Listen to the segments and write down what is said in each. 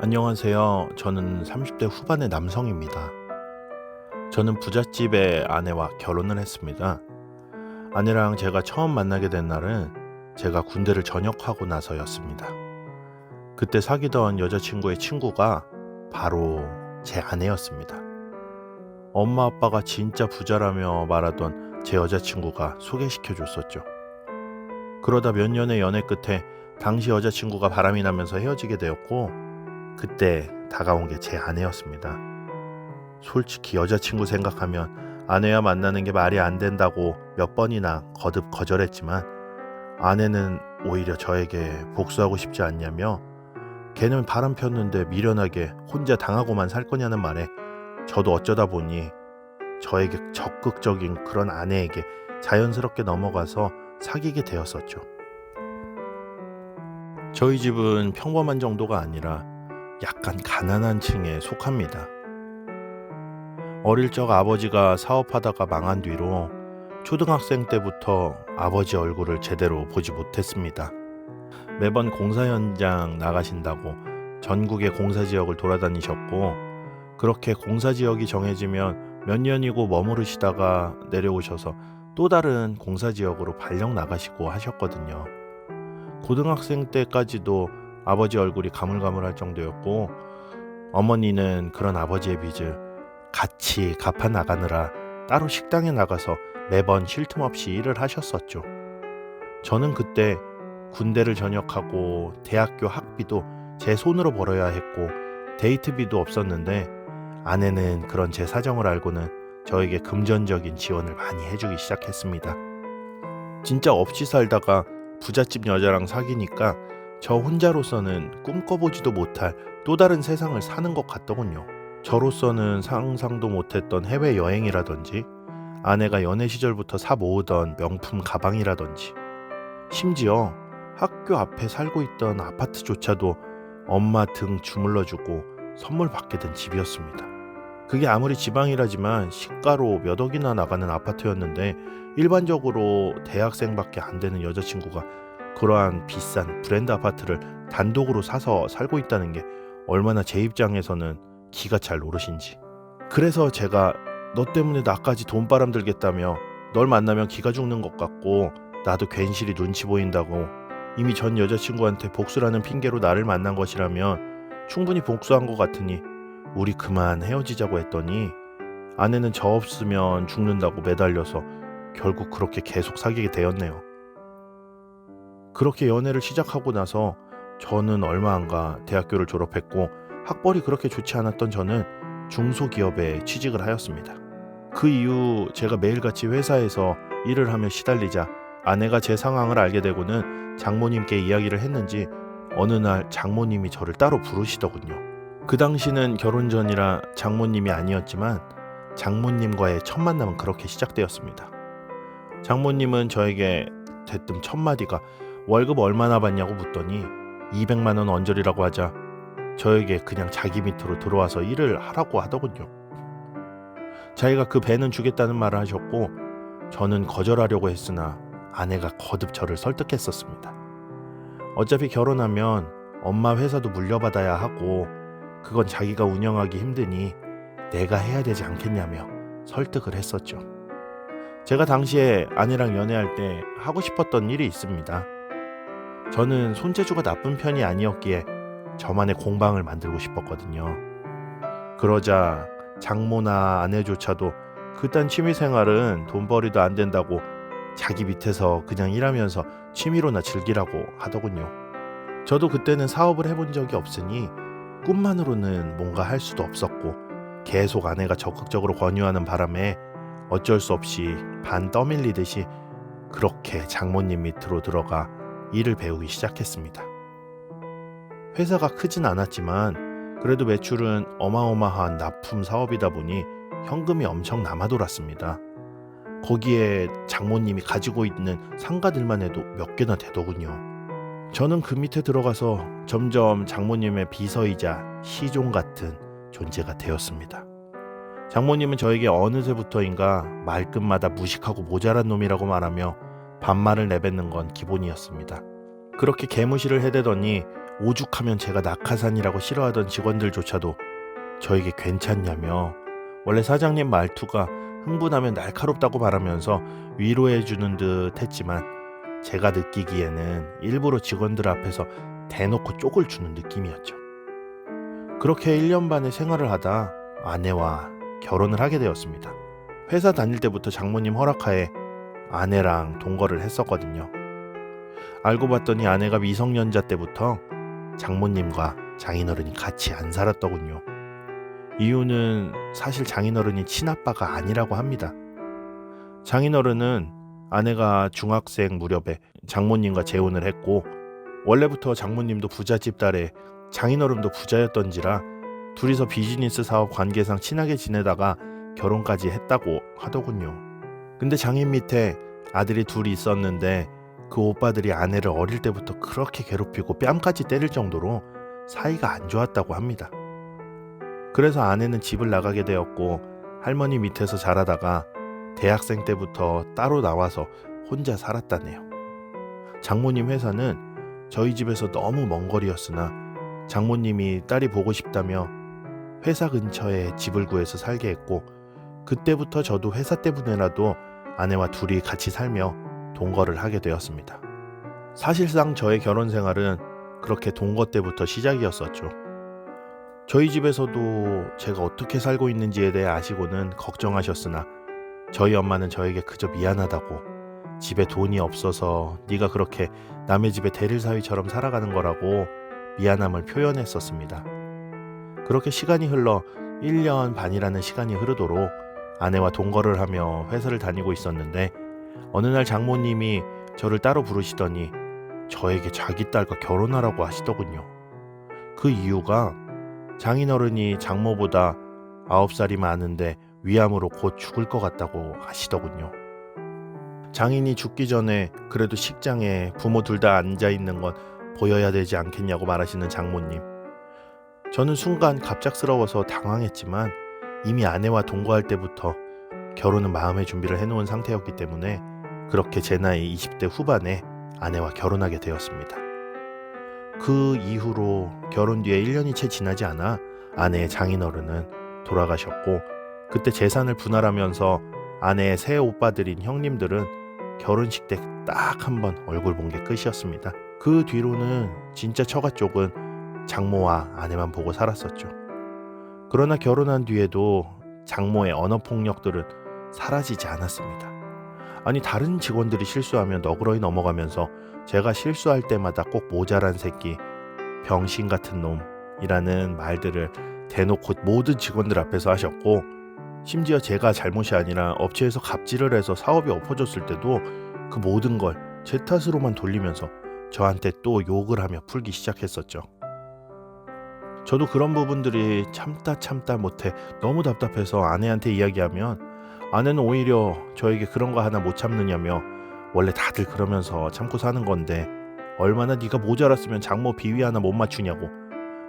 안녕하세요. 저는 30대 후반의 남성입니다. 저는 부잣집의 아내와 결혼을 했습니다. 아내랑 제가 처음 만나게 된 날은 제가 군대를 전역하고 나서였습니다. 그때 사귀던 여자친구의 친구가 바로 제 아내였습니다. 엄마 아빠가 진짜 부자라며 말하던 제 여자친구가 소개시켜 줬었죠. 그러다 몇 년의 연애 끝에 당시 여자친구가 바람이 나면서 헤어지게 되었고, 그때 다가온 게 제 아내였습니다. 솔직히 여자친구 생각하면 아내와 만나는 게 말이 안 된다고 몇 번이나 거듭 거절했지만, 아내는 오히려 저에게 복수하고 싶지 않냐며 걔는 바람 폈는데 미련하게 혼자 당하고만 살 거냐는 말에 저도 어쩌다 보니 저에게 적극적인 그런 아내에게 자연스럽게 넘어가서 사귀게 되었었죠. 저희 집은 평범한 정도가 아니라 약간 가난한 층에 속합니다. 어릴 적 아버지가 사업하다가 망한 뒤로 초등학생 때부터 아버지 얼굴을 제대로 보지 못했습니다. 매번 공사 현장 나가신다고 전국의 공사 지역을 돌아다니셨고, 그렇게 공사 지역이 정해지면 몇 년이고 머무르시다가 내려오셔서 또 다른 공사 지역으로 발령 나가시고 하셨거든요. 고등학생 때까지도 아버지 얼굴이 가물가물할 정도였고, 어머니는 그런 아버지의 빚을 같이 갚아 나가느라 따로 식당에 나가서 매번 쉴 틈 없이 일을 하셨었죠. 저는 그때 군대를 전역하고 대학교 학비도 제 손으로 벌어야 했고 데이트비도 없었는데, 아내는 그런 제 사정을 알고는 저에게 금전적인 지원을 많이 해주기 시작했습니다. 진짜 없이 살다가 부잣집 여자랑 사귀니까 저 혼자로서는 꿈꿔보지도 못할 또 다른 세상을 사는 것 같더군요. 저로서는 상상도 못했던 해외여행이라든지, 아내가 연애 시절부터 사 모으던 명품 가방이라든지, 심지어 학교 앞에 살고 있던 아파트조차도 엄마 등 주물러주고 선물 받게 된 집이었습니다. 그게 아무리 지방이라지만 시가로 몇 억이나 나가는 아파트였는데, 일반적으로 대학생밖에 안 되는 여자친구가 그러한 비싼 브랜드 아파트를 단독으로 사서 살고 있다는 게 얼마나 제 입장에서는 기가 찰 노릇인지. 그래서 제가 너 때문에 나까지 돈바람 들겠다며 널 만나면 기가 죽는 것 같고 나도 괜시리 눈치 보인다고 이미 전 여자친구한테 복수라는 핑계로 나를 만난 것이라면 충분히 복수한 것 같으니 우리 그만 헤어지자고 했더니, 아내는 저 없으면 죽는다고 매달려서 결국 그렇게 계속 사귀게 되었네요. 그렇게 연애를 시작하고 나서 저는 얼마 안 가 대학교를 졸업했고, 학벌이 그렇게 좋지 않았던 저는 중소기업에 취직을 하였습니다. 그 이후 제가 매일같이 회사에서 일을 하며 시달리자 아내가 제 상황을 알게 되고는 장모님께 이야기를 했는지 어느 날 장모님이 저를 따로 부르시더군요. 그 당시는 결혼 전이라 장모님이 아니었지만 장모님과의 첫 만남은 그렇게 시작되었습니다. 장모님은 저에게 대뜸 첫 마디가 월급 얼마나 받냐고 묻더니 200만 원 언저리라고 하자 저에게 그냥 자기 밑으로 들어와서 일을 하라고 하더군요. 자기가 그 배는 주겠다는 말을 하셨고, 저는 거절하려고 했으나 아내가 거듭 저를 설득했었습니다. 어차피 결혼하면 엄마 회사도 물려받아야 하고 그건 자기가 운영하기 힘드니 내가 해야 되지 않겠냐며 설득을 했었죠. 제가 당시에 아내랑 연애할 때 하고 싶었던 일이 있습니다. 저는 손재주가 나쁜 편이 아니었기에 저만의 공방을 만들고 싶었거든요. 그러자 장모나 아내조차도 그딴 취미생활은 돈벌이도 안 된다고 자기 밑에서 그냥 일하면서 취미로나 즐기라고 하더군요. 저도 그때는 사업을 해본 적이 없으니 꿈만으로는 뭔가 할 수도 없었고, 계속 아내가 적극적으로 권유하는 바람에 어쩔 수 없이 반 떠밀리듯이 그렇게 장모님 밑으로 들어가 일을 배우기 시작했습니다. 회사가 크진 않았지만 그래도 매출은 어마어마한 납품 사업이다 보니 현금이 엄청 남아돌았습니다. 거기에 장모님이 가지고 있는 상가들만 해도 몇 개나 되더군요. 저는 그 밑에 들어가서 점점 장모님의 비서이자 시종 같은 존재가 되었습니다. 장모님은 저에게 어느새부터인가 말끝마다 무식하고 모자란 놈이라고 말하며 반말을 내뱉는 건 기본이었습니다. 그렇게 개무시를 해대더니 오죽하면 제가 낙하산이라고 싫어하던 직원들조차도 저에게 괜찮냐며 원래 사장님 말투가 흥분하면 날카롭다고 말하면서 위로해주는 듯 했지만 제가 느끼기에는 일부러 직원들 앞에서 대놓고 쪽을 주는 느낌이었죠. 그렇게 1년 반의 생활을 하다 아내와 결혼을 하게 되었습니다. 회사 다닐 때부터 장모님 허락하에 아내랑 동거를 했었거든요. 알고 봤더니 아내가 미성년자 때부터 장모님과 장인어른이 같이 안 살았더군요. 이유는 사실 장인어른이 친아빠가 아니라고 합니다. 장인어른은 아내가 중학생 무렵에 장모님과 재혼을 했고 원래부터 장모님도 부잣집 딸에 장인어른도 부자였던지라 둘이서 비즈니스 사업 관계상 친하게 지내다가 결혼까지 했다고 하더군요. 근데 장인 밑에 아들이 둘이 있었는데 그 오빠들이 아내를 어릴 때부터 그렇게 괴롭히고 뺨까지 때릴 정도로 사이가 안 좋았다고 합니다. 그래서 아내는 집을 나가게 되었고 할머니 밑에서 자라다가 대학생 때부터 따로 나와서 혼자 살았다네요. 장모님 회사는 저희 집에서 너무 먼 거리였으나 장모님이 딸이 보고 싶다며 회사 근처에 집을 구해서 살게 했고 그때부터 저도 회사 때문에라도 아내와 둘이 같이 살며 동거를 하게 되었습니다. 사실상 저의 결혼 생활은 그렇게 동거 때부터 시작이었었죠. 저희 집에서도 제가 어떻게 살고 있는지에 대해 아시고는 걱정하셨으나 저희 엄마는 저에게 그저 미안하다고 집에 돈이 없어서 네가 그렇게 남의 집에 대릴사위처럼 살아가는 거라고 미안함을 표현했었습니다. 그렇게 시간이 흘러 1년 반이라는 시간이 흐르도록 아내와 동거를 하며 회사를 다니고 있었는데 어느 날 장모님이 저를 따로 부르시더니 저에게 자기 딸과 결혼하라고 하시더군요. 그 이유가 장인어른이 장모보다 9살이 많은데 위암으로 곧 죽을 것 같다고 하시더군요. 장인이 죽기 전에 그래도 식장에 부모 둘 다 앉아있는 건 보여야 되지 않겠냐고 말하시는 장모님. 저는 순간 갑작스러워서 당황했지만 이미 아내와 동거할 때부터 결혼은 마음의 준비를 해놓은 상태였기 때문에 그렇게 제 나이 20대 후반에 아내와 결혼하게 되었습니다. 그 이후로 결혼 뒤에 1년이 채 지나지 않아 아내의 장인어른은 돌아가셨고 그때 재산을 분할하면서 아내의 새 오빠들인 형님들은 결혼식 때 딱 한 번 얼굴 본 게 끝이었습니다. 그 뒤로는 진짜 처가 쪽은 장모와 아내만 보고 살았었죠. 그러나 결혼한 뒤에도 장모의 언어폭력들은 사라지지 않았습니다. 아니 다른 직원들이 실수하면 너그러이 넘어가면서 제가 실수할 때마다 꼭 모자란 새끼, 병신 같은 놈이라는 말들을 대놓고 모든 직원들 앞에서 하셨고 심지어 제가 잘못이 아니라 업체에서 갑질을 해서 사업이 엎어졌을 때도 그 모든 걸 제 탓으로만 돌리면서 저한테 또 욕을 하며 풀기 시작했었죠. 저도 그런 부분들이 참다 못해 너무 답답해서 아내한테 이야기하면 아내는 오히려 저에게 그런 거 하나 못 참느냐며 원래 다들 그러면서 참고 사는 건데 얼마나 네가 모자랐으면 장모 비위 하나 못 맞추냐고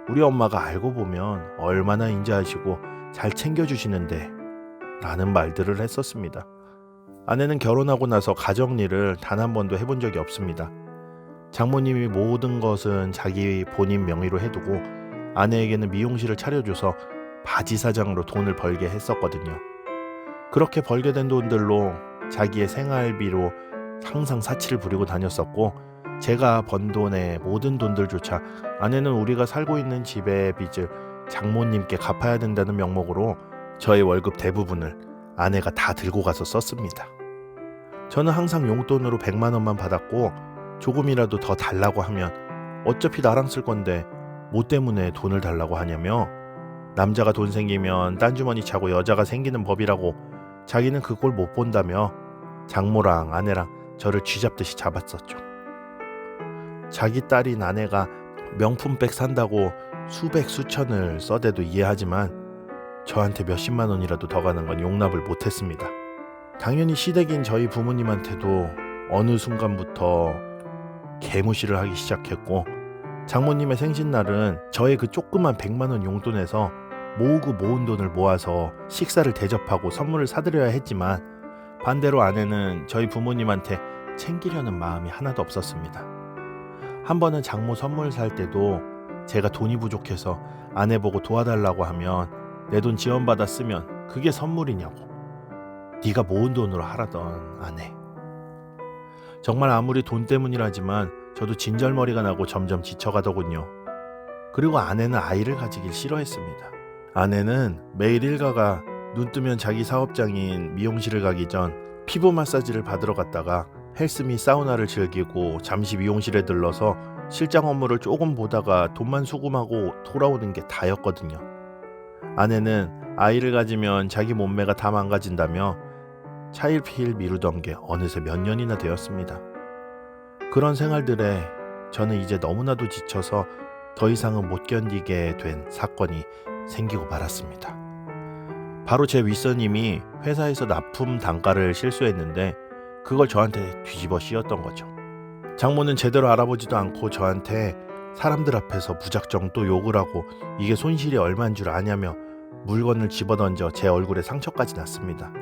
우리 엄마가 알고 보면 얼마나 인자하시고 잘 챙겨주시는데 라는 말들을 했었습니다. 아내는 결혼하고 나서 가정일을 단 한 번도 해본 적이 없습니다. 장모님이 모든 것은 자기 본인 명의로 해두고 아내에게는 미용실을 차려줘서 바지 사장으로 돈을 벌게 했었거든요. 그렇게 벌게 된 돈들로 자기의 생활비로 항상 사치를 부리고 다녔었고 제가 번 돈의 모든 돈들조차 아내는 우리가 살고 있는 집의 빚을 장모님께 갚아야 된다는 명목으로 저의 월급 대부분을 아내가 다 들고 가서 썼습니다. 저는 항상 용돈으로 100만 원만 받았고 조금이라도 더 달라고 하면 어차피 나랑 쓸 건데 뭐 때문에 돈을 달라고 하냐며 남자가 돈 생기면 딴 주머니 차고 여자가 생기는 법이라고 자기는 그 꼴 못 본다며 장모랑 아내랑 저를 쥐잡듯이 잡았었죠. 자기 딸인 아내가 명품백 산다고 수백 수천을 써대도 이해하지만 저한테 몇십만 원이라도 더 가는 건 용납을 못했습니다. 당연히 시댁인 저희 부모님한테도 어느 순간부터 개무시를 하기 시작했고 장모님의 생신날은 저의 그 조그만 100만 원 용돈에서 모으고 모은 돈을 모아서 식사를 대접하고 선물을 사드려야 했지만 반대로 아내는 저희 부모님한테 챙기려는 마음이 하나도 없었습니다. 한 번은 장모 선물 살 때도 제가 돈이 부족해서 아내 보고 도와달라고 하면 내 돈 지원받아 쓰면 그게 선물이냐고. 네가 모은 돈으로 하라던 아내. 정말 아무리 돈 때문이라지만 저도 진절머리가 나고 점점 지쳐가더군요. 그리고 아내는 아이를 가지길 싫어했습니다. 아내는 매일 일가가 눈 뜨면 자기 사업장인 미용실을 가기 전 피부 마사지를 받으러 갔다가 헬스 및 사우나를 즐기고 잠시 미용실에 들러서 실장 업무를 조금 보다가 돈만 수금하고 돌아오는 게 다였거든요. 아내는 아이를 가지면 자기 몸매가 다 망가진다며 차일피일 미루던 게 어느새 몇 년이나 되었습니다. 그런 생활들에 저는 이제 너무나도 지쳐서 더 이상은 못 견디게 된 사건이 생기고 말았습니다. 바로 제 윗선임이 회사에서 납품 단가를 실수했는데 그걸 저한테 뒤집어 씌웠던 거죠. 장모는 제대로 알아보지도 않고 저한테 사람들 앞에서 무작정 또 욕을 하고 이게 손실이 얼마인 줄 아냐며 물건을 집어던져 제 얼굴에 상처까지 났습니다.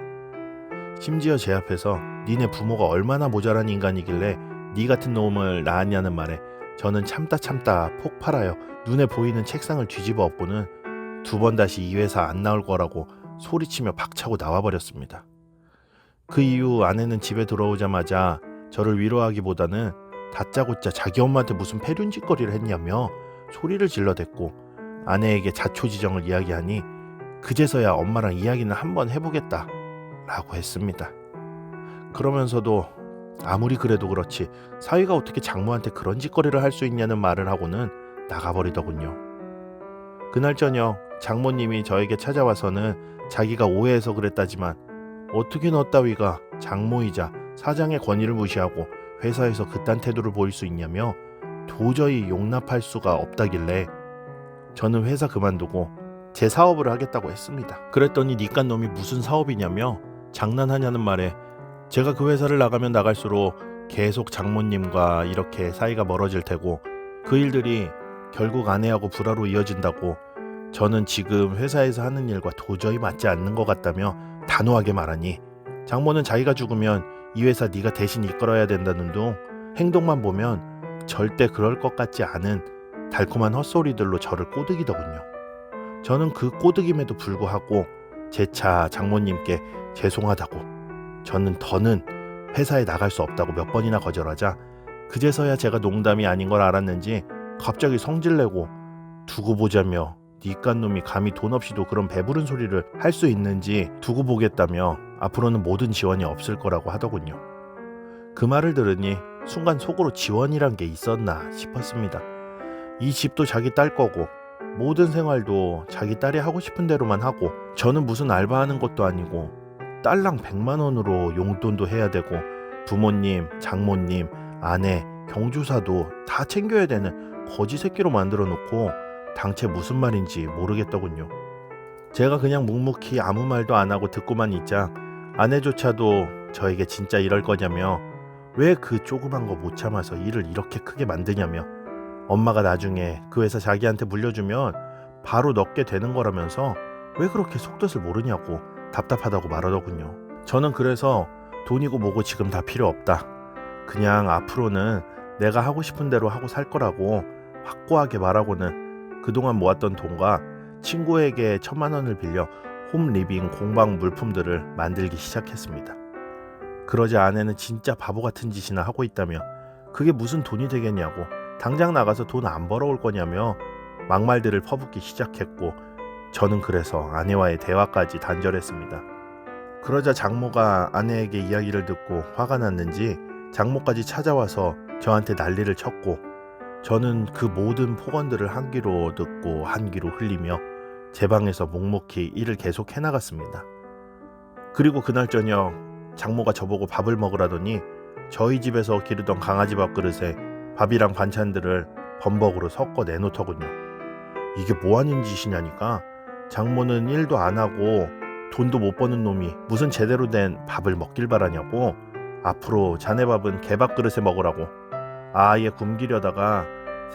심지어 제 앞에서 니네 부모가 얼마나 모자란 인간이길래 니 같은 놈을 낳았냐는 말에 저는 참다 폭발하여 눈에 보이는 책상을 뒤집어 엎고는 2번 다시 이 회사 안 나올 거라고 소리치며 박차고 나와버렸습니다. 그 이후 아내는 집에 들어오자마자 저를 위로하기보다는 다짜고짜 자기 엄마한테 무슨 패륜짓거리를 했냐며 소리를 질러댔고 아내에게 자초지정을 이야기하니 그제서야 엄마랑 이야기는 한번 해보겠다 라고 했습니다. 그러면서도 아무리 그래도 그렇지 사위가 어떻게 장모한테 그런 짓거리를 할 수 있냐는 말을 하고는 나가버리더군요. 그날 저녁 장모님이 저에게 찾아와서는 자기가 오해해서 그랬다지만 어떻게 너 따위가 장모이자 사장의 권위를 무시하고 회사에서 그딴 태도를 보일 수 있냐며 도저히 용납할 수가 없다길래 저는 회사 그만두고 제 사업을 하겠다고 했습니다. 그랬더니 니깐 놈이 무슨 사업이냐며 장난하냐는 말에 제가 그 회사를 나가면 나갈수록 계속 장모님과 이렇게 사이가 멀어질 테고 그 일들이 결국 아내하고 불화로 이어진다고 저는 지금 회사에서 하는 일과 도저히 맞지 않는 것 같다며 단호하게 말하니 장모는 자기가 죽으면 이 회사 네가 대신 이끌어야 된다는 둥 행동만 보면 절대 그럴 것 같지 않은 달콤한 헛소리들로 저를 꼬드기더군요. 저는 그 꼬드김에도 불구하고 재차 장모님께 죄송하다고 저는 더는 회사에 나갈 수 없다고 몇 번이나 거절하자 그제서야 제가 농담이 아닌 걸 알았는지 갑자기 성질내고 두고 보자며 니깐 놈이 감히 돈 없이도 그런 배부른 소리를 할 수 있는지 두고 보겠다며 앞으로는 모든 지원이 없을 거라고 하더군요. 그 말을 들으니 순간 속으로 지원이란 게 있었나 싶었습니다. 이 집도 자기 딸 거고 모든 생활도 자기 딸이 하고 싶은 대로만 하고 저는 무슨 알바하는 것도 아니고 딸랑 100만 원으로 용돈도 해야 되고 부모님, 장모님, 아내, 경조사도 다 챙겨야 되는 거지 새끼로 만들어 놓고 당최 무슨 말인지 모르겠더군요. 제가 그냥 묵묵히 아무 말도 안 하고 듣고만 있자 아내조차도 저에게 진짜 이럴 거냐며 왜 그 조그만 거 못 참아서 일을 이렇게 크게 만드냐며 엄마가 나중에 그 회사 자기한테 물려주면 바로 넣게 되는 거라면서 왜 그렇게 속뜻을 모르냐고 답답하다고 말하더군요. 저는 그래서 돈이고 뭐고 지금 다 필요 없다. 그냥 앞으로는 내가 하고 싶은 대로 하고 살 거라고 확고하게 말하고는 그동안 모았던 돈과 친구에게 1000만 원을 빌려 홈리빙 공방 물품들을 만들기 시작했습니다. 그러자 아내는 진짜 바보 같은 짓이나 하고 있다며 그게 무슨 돈이 되겠냐고 당장 나가서 돈 안 벌어올 거냐며 막말들을 퍼붓기 시작했고 저는 그래서 아내와의 대화까지 단절했습니다. 그러자 장모가 아내에게 이야기를 듣고 화가 났는지 장모까지 찾아와서 저한테 난리를 쳤고 저는 그 모든 폭언들을 한 귀로 듣고 한 귀로 흘리며 제 방에서 묵묵히 일을 계속 해나갔습니다. 그리고 그날 저녁 장모가 저보고 밥을 먹으라더니 저희 집에서 기르던 강아지 밥그릇에 밥이랑 반찬들을 범벅으로 섞어 내놓더군요. 이게 뭐하는 짓이냐니까 장모는 일도 안 하고 돈도 못 버는 놈이 무슨 제대로 된 밥을 먹길 바라냐고 앞으로 자네 밥은 개밥그릇에 먹으라고 아예 굶기려다가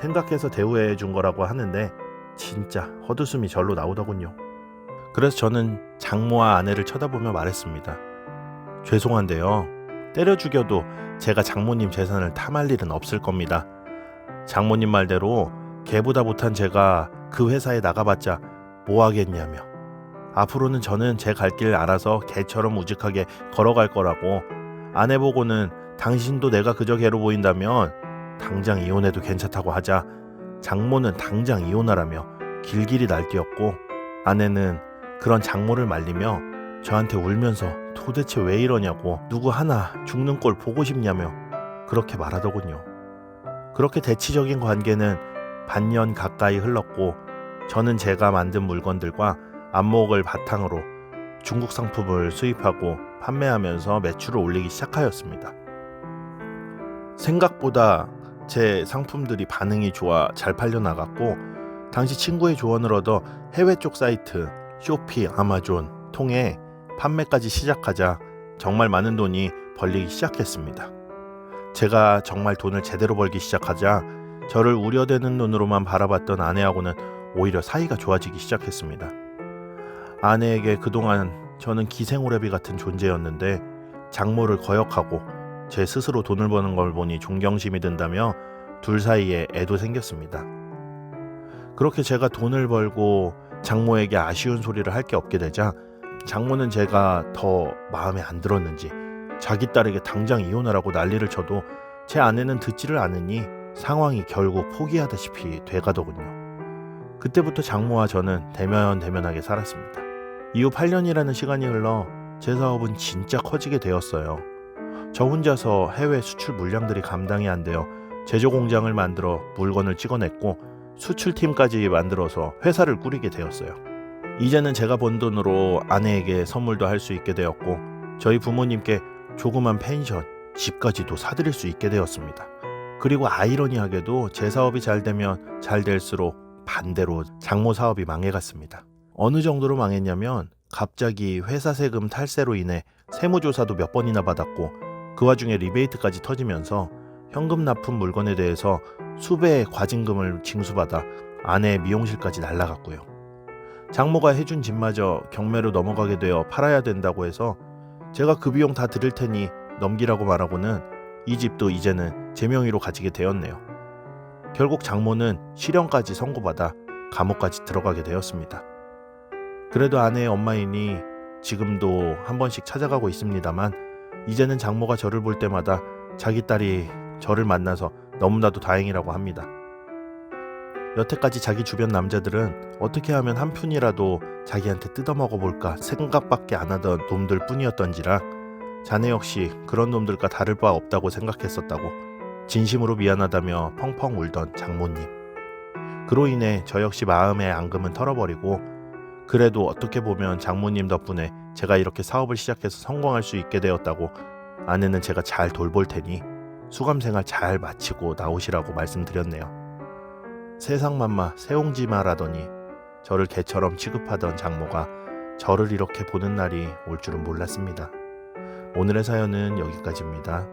생각해서 대우해 준 거라고 하는데 진짜 헛웃음이 절로 나오더군요. 그래서 저는 장모와 아내를 쳐다보며 말했습니다. 죄송한데요. 때려 죽여도 제가 장모님 재산을 탐할 일은 없을 겁니다. 장모님 말대로 개보다 못한 제가 그 회사에 나가봤자 뭐 하겠냐며, 앞으로는 저는 제 갈 길 알아서 개처럼 우직하게 걸어갈 거라고, 아내 보고는 당신도 내가 그저 개로 보인다면 당장 이혼해도 괜찮다고 하자 장모는 당장 이혼하라며 길길이 날뛰었고, 아내는 그런 장모를 말리며 저한테 울면서 도대체 왜 이러냐고, 누구 하나 죽는 꼴 보고 싶냐며 그렇게 말하더군요. 그렇게 대치적인 관계는 반년 가까이 흘렀고, 저는 제가 만든 물건들과 안목을 바탕으로 중국 상품을 수입하고 판매하면서 매출을 올리기 시작하였습니다. 생각보다 제 상품들이 반응이 좋아 잘 팔려나갔고, 당시 친구의 조언을 얻어 해외 쪽 사이트 쇼피, 아마존 통해 판매까지 시작하자 정말 많은 돈이 벌리기 시작했습니다. 제가 정말 돈을 제대로 벌기 시작하자 저를 우려되는 눈으로만 바라봤던 아내하고는 오히려 사이가 좋아지기 시작했습니다. 아내에게 그동안 저는 기생오래비 같은 존재였는데 장모를 거역하고 제 스스로 돈을 버는 걸 보니 존경심이 든다며 둘 사이에 애도 생겼습니다. 그렇게 제가 돈을 벌고 장모에게 아쉬운 소리를 할 게 없게 되자 장모는 제가 더 마음에 안 들었는지 자기 딸에게 당장 이혼하라고 난리를 쳐도 제 아내는 듣지를 않으니 상황이 결국 포기하다시피 돼가더군요. 그때부터 장모와 저는 대면대면하게 살았습니다. 이후 8년이라는 시간이 흘러 제 사업은 진짜 커지게 되었어요. 저 혼자서 해외 수출 물량들이 감당이 안 되어 제조 공장을 만들어 물건을 찍어냈고 수출팀까지 만들어서 회사를 꾸리게 되었어요. 이제는 제가 번 돈으로 아내에게 선물도 할 수 있게 되었고 저희 부모님께 조그만 펜션, 집까지도 사드릴 수 있게 되었습니다. 그리고 아이러니하게도 제 사업이 잘 되면 잘 될수록 반대로 장모 사업이 망해갔습니다. 어느 정도로 망했냐면 갑자기 회사 세금 탈세로 인해 세무조사도 몇 번이나 받았고 그 와중에 리베이트까지 터지면서 현금 납품 물건에 대해서 수배의 과징금을 징수받아 아내의 미용실까지 날라갔고요. 장모가 해준 집마저 경매로 넘어가게 되어 팔아야 된다고 해서 제가 그 비용 다 드릴 테니 넘기라고 말하고는 이 집도 이제는 제 명의로 가지게 되었네요. 결국 장모는 실형까지 선고받아 감옥까지 들어가게 되었습니다. 그래도 아내의 엄마이니 지금도 한 번씩 찾아가고 있습니다만 이제는 장모가 저를 볼 때마다 자기 딸이 저를 만나서 너무나도 다행이라고 합니다. 여태까지 자기 주변 남자들은 어떻게 하면 한 푼이라도 자기한테 뜯어먹어볼까 생각밖에 안 하던 놈들 뿐이었던지라 자네 역시 그런 놈들과 다를 바 없다고 생각했었다고 진심으로 미안하다며 펑펑 울던 장모님. 그로 인해 저 역시 마음의 앙금은 털어버리고 그래도 어떻게 보면 장모님 덕분에 제가 이렇게 사업을 시작해서 성공할 수 있게 되었다고 아내는 제가 잘 돌볼 테니 수감생활 잘 마치고 나오시라고 말씀드렸네요. 세상만마 새옹지마라더니 저를 개처럼 취급하던 장모가 저를 이렇게 보는 날이 올 줄은 몰랐습니다. 오늘의 사연은 여기까지입니다.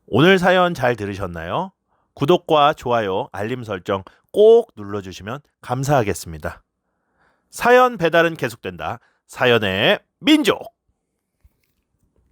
오늘 사연 잘 들으셨나요? 구독과 좋아요, 알림 설정 꼭 눌러주시면 감사하겠습니다. 사연 배달은 계속된다. 사연의 민족.